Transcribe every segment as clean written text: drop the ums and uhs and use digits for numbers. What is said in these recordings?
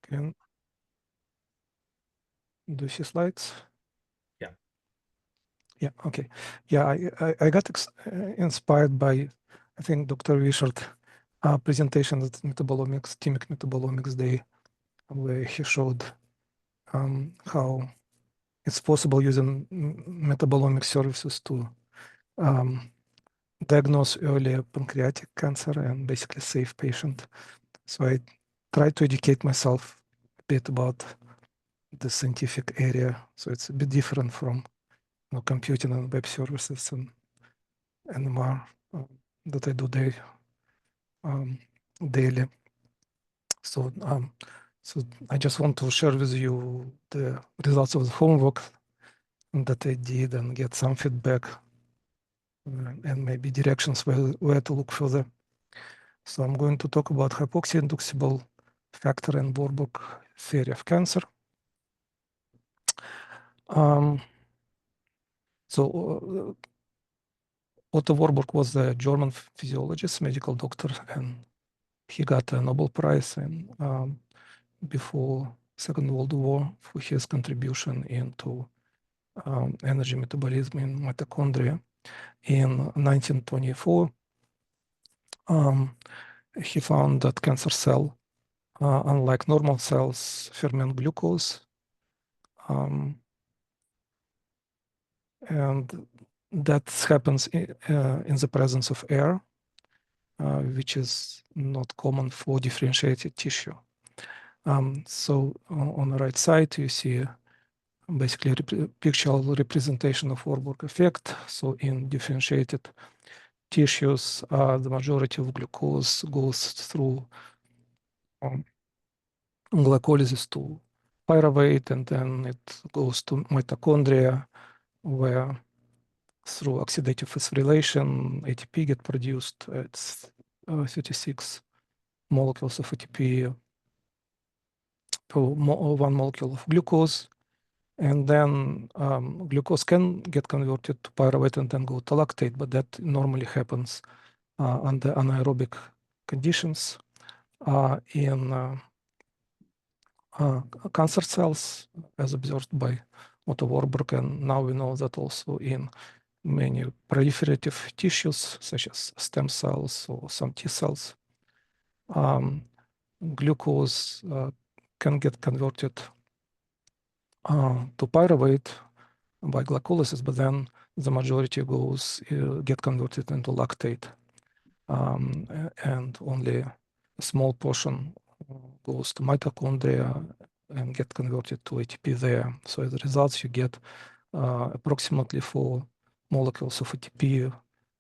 Can do you see slides? Yeah. Yeah, okay. Yeah, I got inspired by, I think, Dr. Wishart presentation at Metabolomics, Timic Metabolomics Day, where he showed how it's possible using metabolomic services to diagnose early pancreatic cancer and basically save patient. So I tried to educate myself a bit about the scientific area. So it's a bit different from computing and web services and more that I do daily. So so I just want to share with you the results of the homework that I did and get some feedback and maybe directions where to look further. So I'm going to talk about hypoxia, inducible factor, and Warburg theory of cancer. So Otto Warburg was a German physiologist, medical doctor, and he got a Nobel Prize before Second World War for his contribution into energy metabolism in mitochondria. In 1924, he found that cancer cell, unlike normal cells, ferment glucose, and that happens in the presence of air, which is not common for differentiated tissue. So on the right side, you see basically pictorial representation of Warburg effect. So in differentiated tissues, the majority of glucose goes through glycolysis to pyruvate, and then it goes to mitochondria, where through oxidative phosphorylation, ATP get produced. It's 36 molecules of ATP per one molecule of glucose. And then glucose can get converted to pyruvate and then go to lactate, but that normally happens under anaerobic conditions in cancer cells, as observed by Otto Warburg. And now we know that also in many proliferative tissues, such as stem cells or some T cells, glucose can get converted to pyruvate by glycolysis, but then the majority get converted into lactate, and only a small portion goes to mitochondria and get converted to ATP there. So as a result, you get approximately 4 molecules of ATP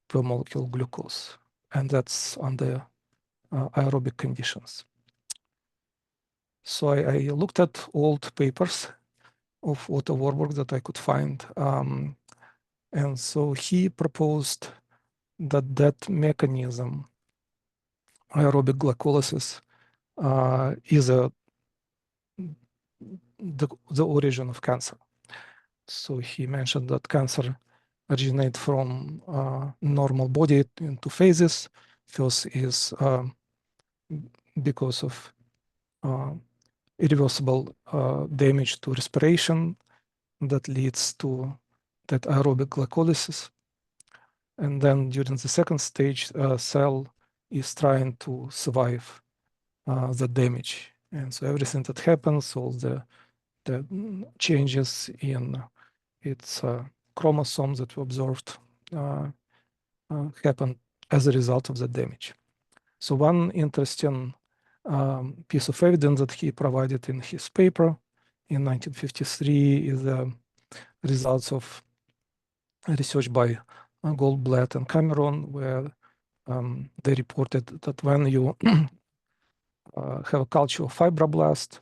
per molecule glucose, and that's under aerobic conditions. So I looked at old papers of Otto Warburg that I could find, and so he proposed that mechanism, aerobic glycolysis, is the origin of cancer. So he mentioned that cancer originates from normal body in 2 phases. First is because of irreversible damage to respiration that leads to that aerobic glycolysis. And then during the second stage, cell is trying to survive the damage. And so everything that happens, all the changes in its chromosomes that we observed happen as a result of the damage. So one interesting piece of evidence that he provided in his paper in 1953 is the results of research by Goldblatt and Cameron, where they reported that when you have a culture of fibroblast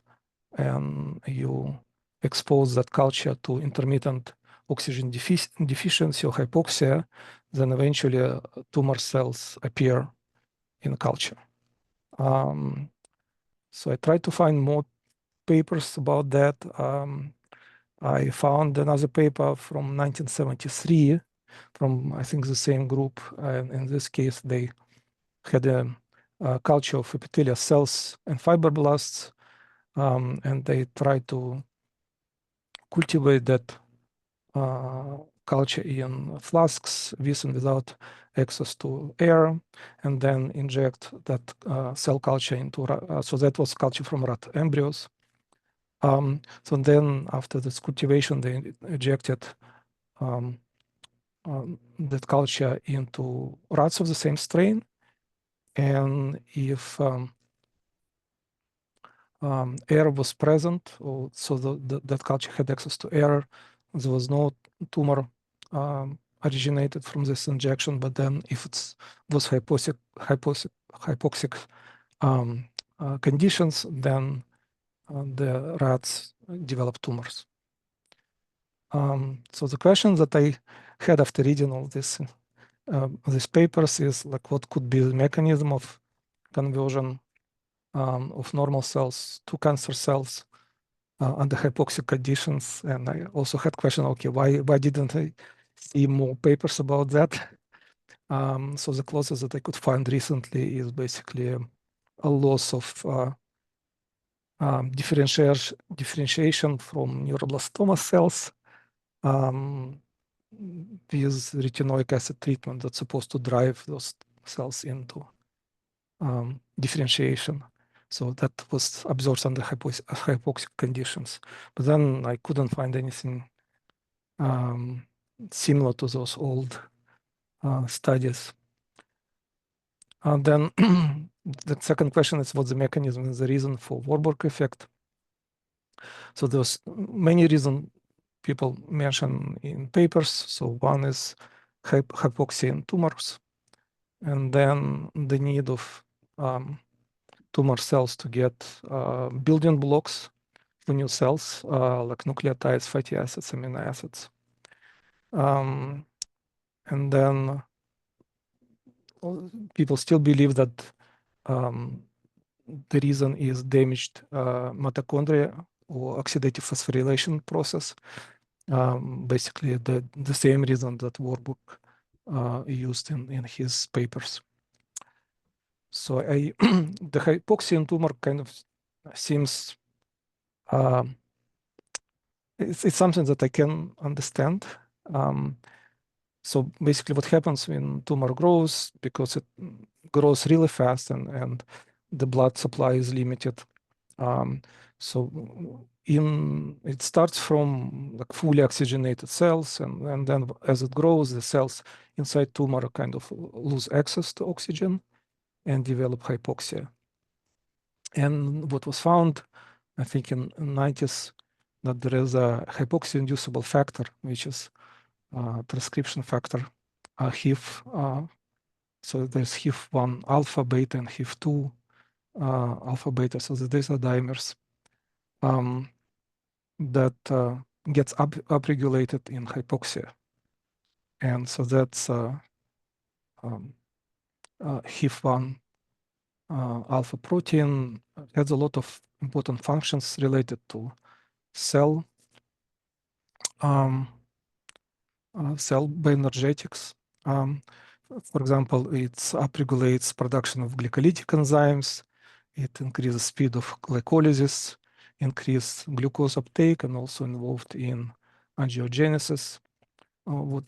and you expose that culture to intermittent oxygen deficiency or hypoxia, then eventually tumor cells appear in the culture. So I tried to find more papers about that. I found another paper from 1973 from, I think, the same group. And in this case, they had a culture of epithelial cells and fibroblasts and they try to cultivate that culture in flasks with and without access to air, and then inject that cell culture into, so that was culture from rat embryos. So then after this cultivation, they injected that culture into rats of the same strain. And if air was present, or so that culture had access to air, there was no tumor originated from this injection. But then if it was hypoxic conditions, then the rats develop tumors. So the question that I had after reading all these papers is like, what could be the mechanism of conversion of normal cells to cancer cells under hypoxic conditions? And I also had question, okay, why didn't I see more papers about that? So the closest that I could find recently is basically a loss of differentiation from neuroblastoma cells with retinoic acid treatment that's supposed to drive those cells into differentiation. So that was observed under hypoxic conditions. But then I couldn't find anything similar to those old studies. And then the second question is, what's the mechanism and the reason for Warburg effect? So there's many reasons people mention in papers. So one is hypoxia in tumors, and then the need of tumor cells to get building blocks for new cells, like nucleotides, fatty acids, amino acids. And then people still believe that the reason is damaged mitochondria or oxidative phosphorylation process. Basically, the same reason that Warburg used in his papers. So the hypoxia in tumor kind of seems it's something that I can understand. So basically what happens when tumor grows, because it grows really fast and the blood supply is limited. So it starts from like fully oxygenated cells, and then as it grows, the cells inside tumor kind of lose access to oxygen and develop hypoxia. And what was found, I think in the 90s, that there is a hypoxia inducible factor, which is transcription factor, HIF. So there's HIF1 alpha, beta, and HIF2 alpha, beta. So these are dimers that gets upregulated in hypoxia. And so that's HIF1 alpha protein has a lot of important functions related to cell cell bioenergetics. For example, it upregulates production of glycolytic enzymes. It increases speed of glycolysis, increase glucose uptake, and also involved in angiogenesis. What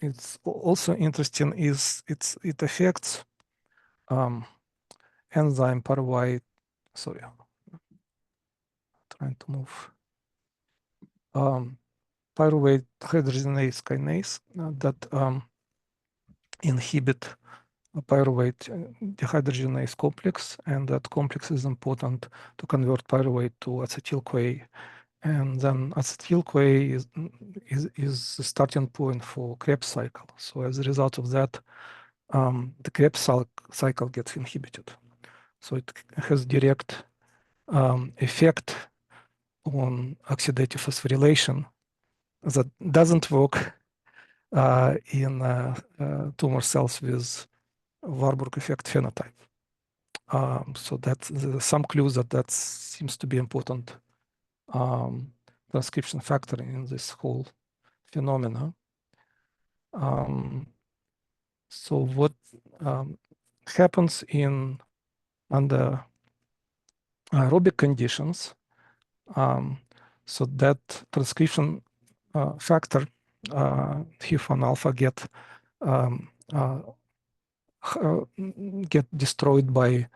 it's also interesting is it affects enzyme pyruvate. Sorry, trying to move. Pyruvate hydrogenase kinase that inhibit pyruvate dehydrogenase complex, and that complex is important to convert pyruvate to acetyl-CoA. And then acetyl-CoA is the starting point for Krebs cycle. So as a result of that, the Krebs cycle gets inhibited. So it has direct effect on oxidative phosphorylation that doesn't work in tumor cells with Warburg effect phenotype. So that's some clues that seems to be important transcription factor in this whole phenomena. So what happens under aerobic conditions, so that transcription factor, HIF1 alpha, get destroyed by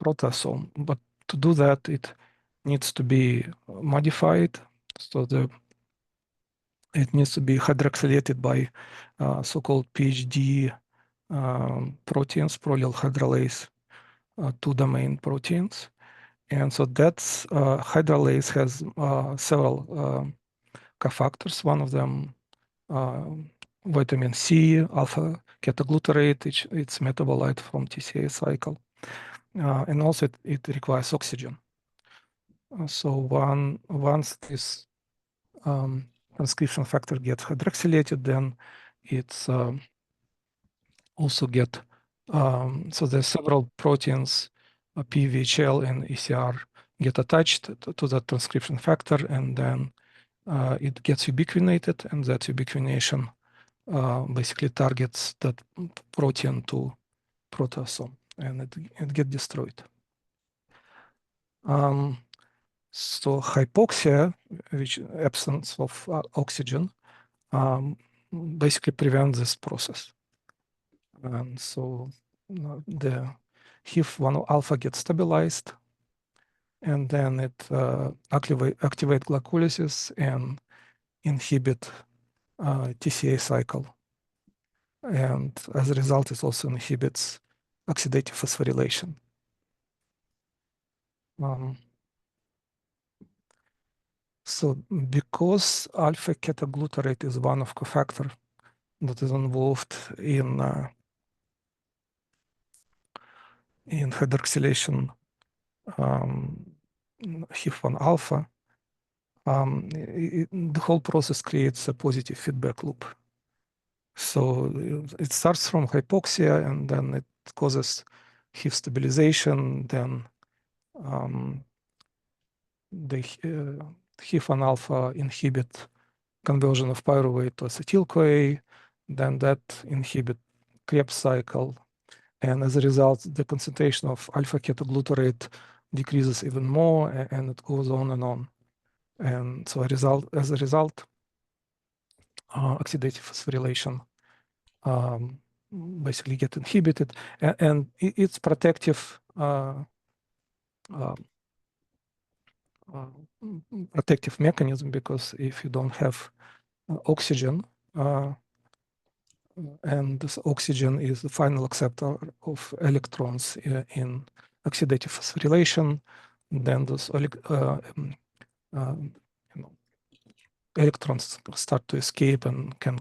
proteasome. But to do that, it needs to be modified. So it needs to be hydroxylated by so-called PHD proteins, prolyl hydrolase, two-domain proteins. And so that's hydrolase has several cofactors. One of them, vitamin C, alpha ketoglutarate, it's metabolite from TCA cycle. And also it requires oxygen. So once this transcription factor gets hydroxylated, then it's also get, so there's several proteins, PVHL and ECR, get attached to that transcription factor, and then it gets ubiquinated, and that ubiquination basically targets that protein to proteasome, and it gets destroyed. So hypoxia, which absence of oxygen, basically prevents this process. And so the HIF1 alpha gets stabilized, and then it activate glycolysis and inhibit TCA cycle. And as a result, it also inhibits oxidative phosphorylation. So because alpha ketoglutarate is one of cofactor that is involved in hydroxylation HIF1 alpha, the whole process creates a positive feedback loop. So it starts from hypoxia, and then it causes HIF stabilization, then the HIF1 alpha inhibit conversion of pyruvate to acetyl-CoA, then that inhibit Krebs cycle, and as a result, the concentration of alpha ketoglutarate decreases even more, and it goes on and on. And so as a result, oxidative phosphorylation basically get inhibited, and it's protective protective mechanism, because if you don't have oxygen, and this oxygen is the final acceptor of electrons in oxidative phosphorylation, then those electrons start to escape and can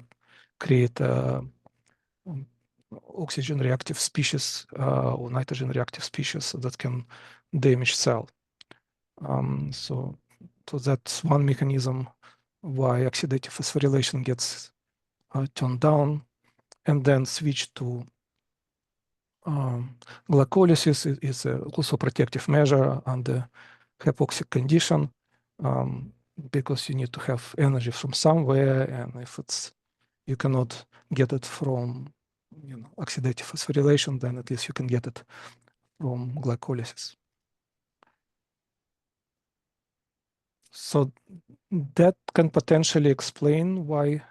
create oxygen reactive species or nitrogen reactive species that can damage cell. So that's one mechanism why oxidative phosphorylation gets turned down, and then switch to glycolysis is also a protective measure under hypoxic condition, because you need to have energy from somewhere, and if you cannot get it from oxidative phosphorylation, then at least you can get it from glycolysis. So that can potentially explain why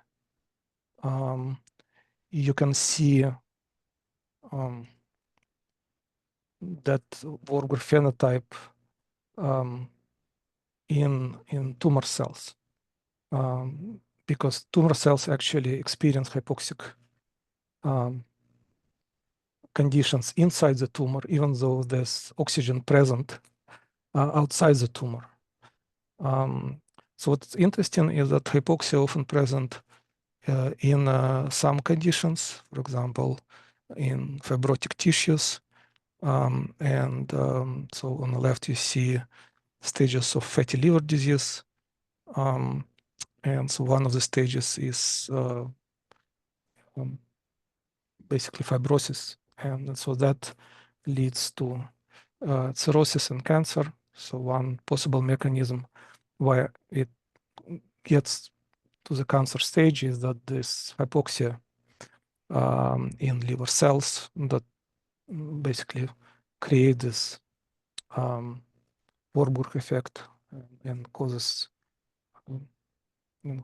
you can see that Warburg phenotype in tumor cells, because tumor cells actually experience hypoxic conditions inside the tumor, even though there's oxygen present outside the tumor. So what's interesting is that hypoxia often present in some conditions, for example, in fibrotic tissues. So on the left, you see stages of fatty liver disease. And so one of the stages is basically fibrosis. And so that leads to cirrhosis and cancer. So one possible mechanism why it gets to the cancer stage is that this hypoxia in liver cells that basically create this Warburg effect and causes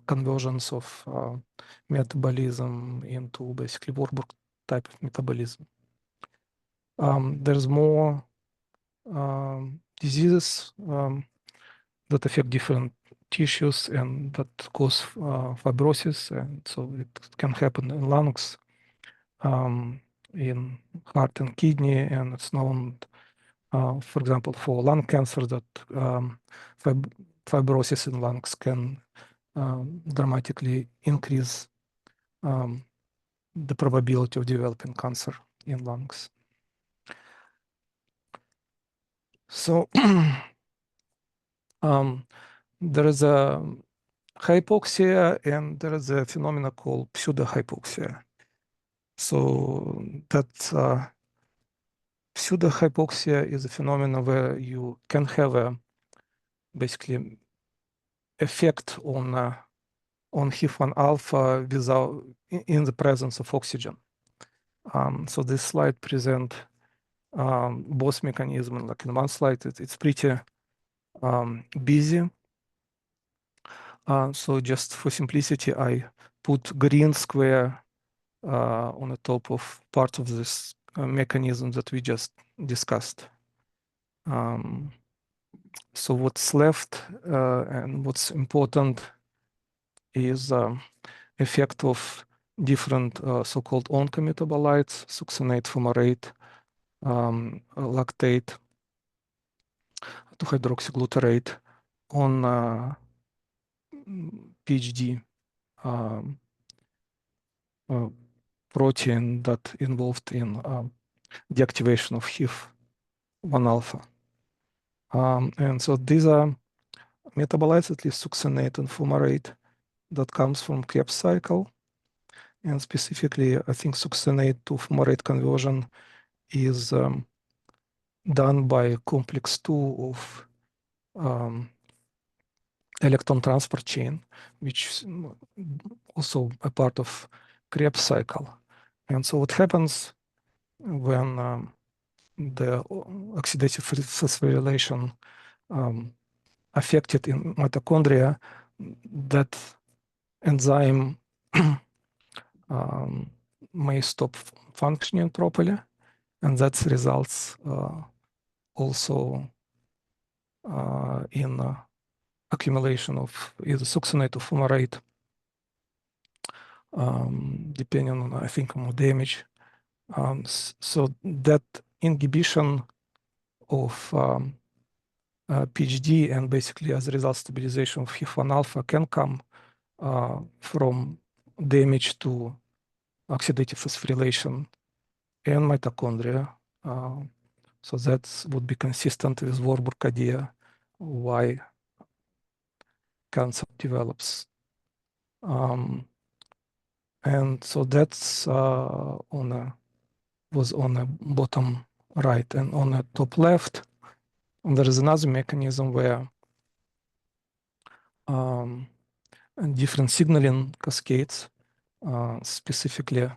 conversions of metabolism into basically Warburg type of metabolism. There's more diseases that affect different tissues and that cause fibrosis, and so it can happen in lungs, in heart and kidney, and it's known, for example, for lung cancer that fibrosis in lungs can dramatically increase the probability of developing cancer in lungs. So there is a hypoxia and there is a phenomenon called pseudohypoxia. So that pseudohypoxia is a phenomenon where you can have a basically effect on HIF1 alpha without in the presence of oxygen. So this slide present both mechanisms. Like in one slide, it's pretty busy. So just for simplicity, I put green square on the top of part of this mechanism that we just discussed. So what's left and what's important is effect of different so-called oncometabolites, succinate, fumarate, lactate, 2-hydroxyglutarate on PhD protein that involved in deactivation of HIF1 alpha. And so these are metabolites, at least succinate and fumarate, that comes from Krebs cycle. And specifically, I think succinate to fumarate conversion is done by complex 2 of electron transport chain, which is also a part of Krebs cycle. And so what happens when the oxidative phosphorylation affected in mitochondria, that enzyme may stop functioning properly, and that results also in accumulation of either succinate or fumarate, depending on, I think, more damage. So that inhibition of PhD and basically as a result stabilization of HIF1 alpha can come from damage to oxidative phosphorylation and mitochondria. So that would be consistent with Warburg idea why cancer develops. And so that's was on the bottom right, and on the top left, there is another mechanism where different signaling cascades, specifically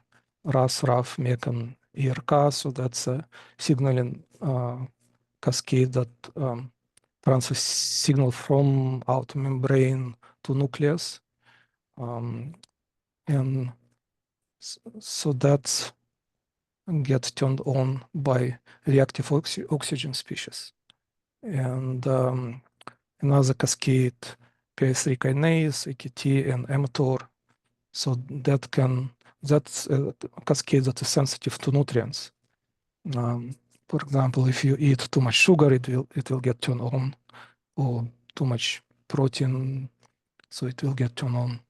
RAS, RAF, MEK, and ERK. So that's a signaling cascade that transfers signal from outer membrane to nucleus. And so that's gets turned on by reactive oxygen species. And another cascade, PI3 kinase, AKT, and mTOR. So that's a cascade that is sensitive to nutrients. For example, if you eat too much sugar, it will get turned on, or too much protein, so it will get turned on.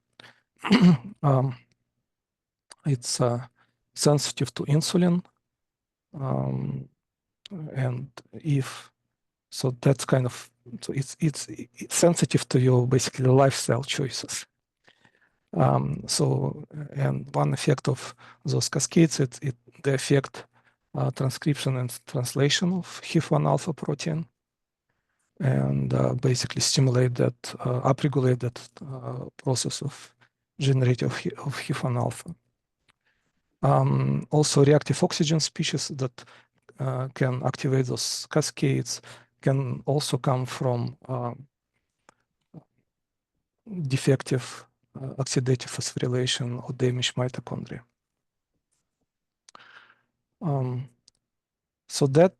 It's sensitive to insulin, and if so, that's kind of, so it's sensitive to your basically lifestyle choices. So, and one effect of those cascades, they affect transcription and translation of HIF1 alpha protein, and basically stimulate that, upregulate that process of generation of HIF1 alpha. Also, reactive oxygen species that can activate those cascades, can also come from defective oxidative phosphorylation or damaged mitochondria. So that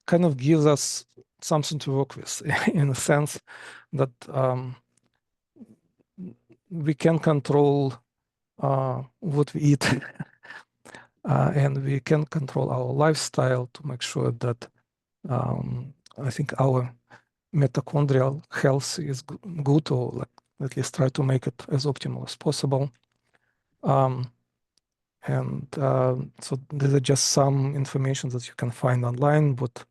kind of gives us something to work with in a sense that we can control what we eat and we can control our lifestyle to make sure that I think our mitochondrial health is good, or like at least try to make it as optimal as possible. So these are just some information that you can find online, what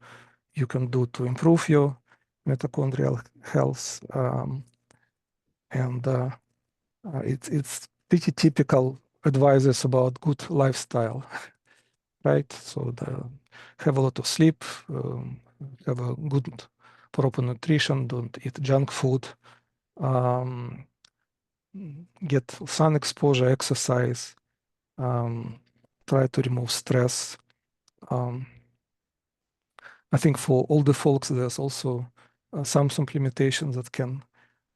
you can do to improve your mitochondrial health. It's pretty typical advices about good lifestyle, right? So have a lot of sleep, have a good proper nutrition, don't eat junk food, get sun exposure, exercise, try to remove stress. I think for older folks, there's also some limitations that can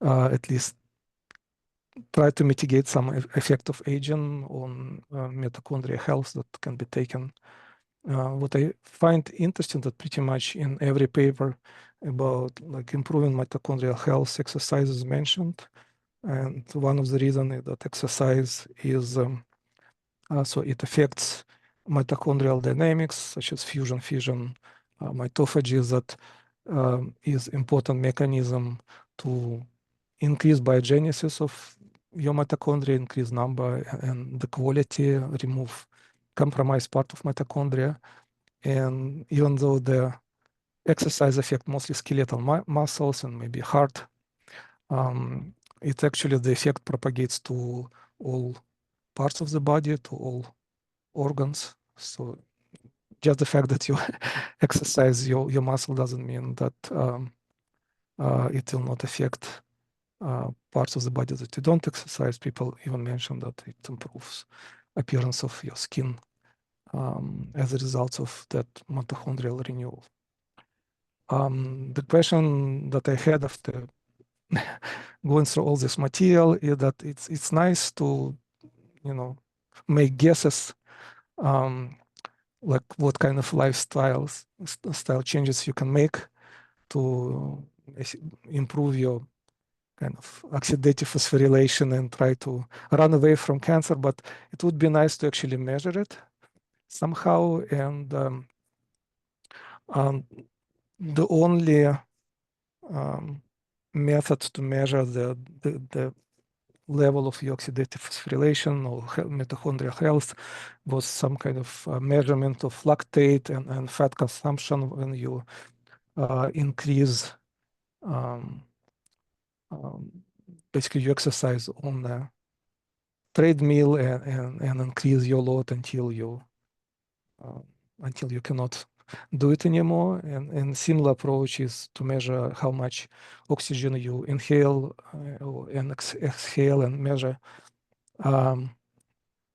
at least try to mitigate some effect of aging on mitochondrial health that can be taken. What I find interesting that pretty much in every paper about like improving mitochondrial health, exercise is mentioned. And one of the reasons is that exercise is, so it affects mitochondrial dynamics, such as fusion, fission, mitophagy, that is important mechanism to increase biogenesis of your mitochondria, increase number and the quality, remove compromised part of mitochondria. And even though the exercise affect mostly skeletal muscles and maybe heart, it actually, the effect propagates to all parts of the body, to all organs. So just the fact that you exercise your muscle doesn't mean that it will not affect parts of the body that you don't exercise. People even mention that it improves appearance of your skin as a result of that mitochondrial renewal. The question that I had after going through all this material is that it's nice to, make guesses like what kind of style changes you can make to improve your kind of oxidative phosphorylation and try to run away from cancer, but it would be nice to actually measure it somehow. And the only method to measure the level of your oxidative phosphorylation or mitochondrial health was some kind of measurement of lactate and fat consumption when you increase basically you exercise on the treadmill and increase your load until you cannot do it anymore. And similar approach is to measure how much oxygen you inhale and exhale, and measure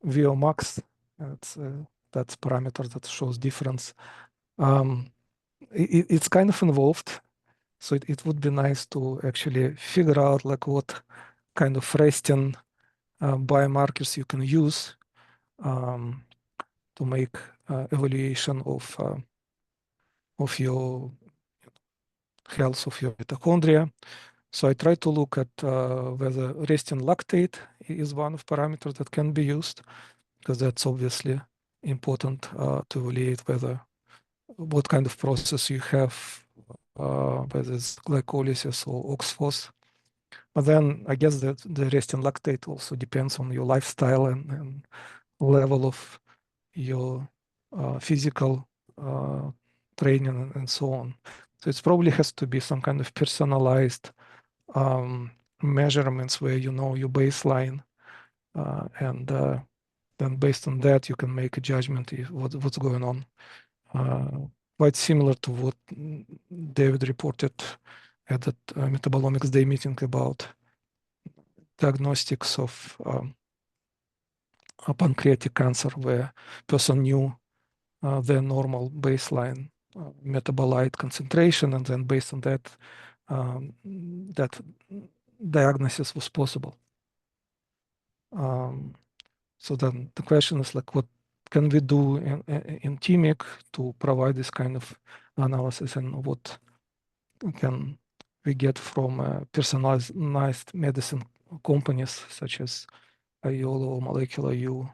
VO max. That's parameter that shows difference. It's kind of involved, so it would be nice to actually figure out like what kind of resting biomarkers you can use to make evaluation of your health of your mitochondria. So I try to look at whether resting lactate is one of parameters that can be used, because that's obviously important to evaluate what kind of process you have, whether it's glycolysis or oxphos. But then I guess that the resting lactate also depends on your lifestyle and level of your physical training and so on. So it probably has to be some kind of personalized measurements where you know your baseline, and then based on that you can make a judgment what's going on. Quite similar to what David reported at the Metabolomics Day meeting about diagnostics of pancreatic cancer, where person knew their normal baseline metabolite concentration, and then based on that, that diagnosis was possible. So then the question is like, what can we do in TMIC to provide this kind of analysis, and what can we get from personalized medicine companies such as Iolo or Molecular U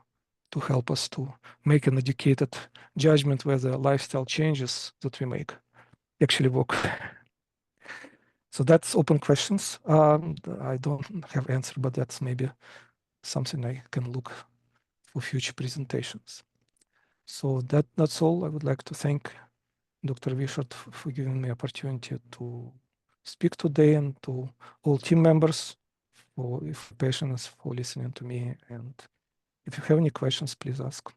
to help us to make an educated judgment whether lifestyle changes that we make actually work. So that's open questions. I don't have answer, but that's maybe something I can look for future presentations. So that's all. I would like to thank Dr. Wishart for giving me opportunity to speak today, and to all team members for patience for listening to me. And if you have any questions, please ask.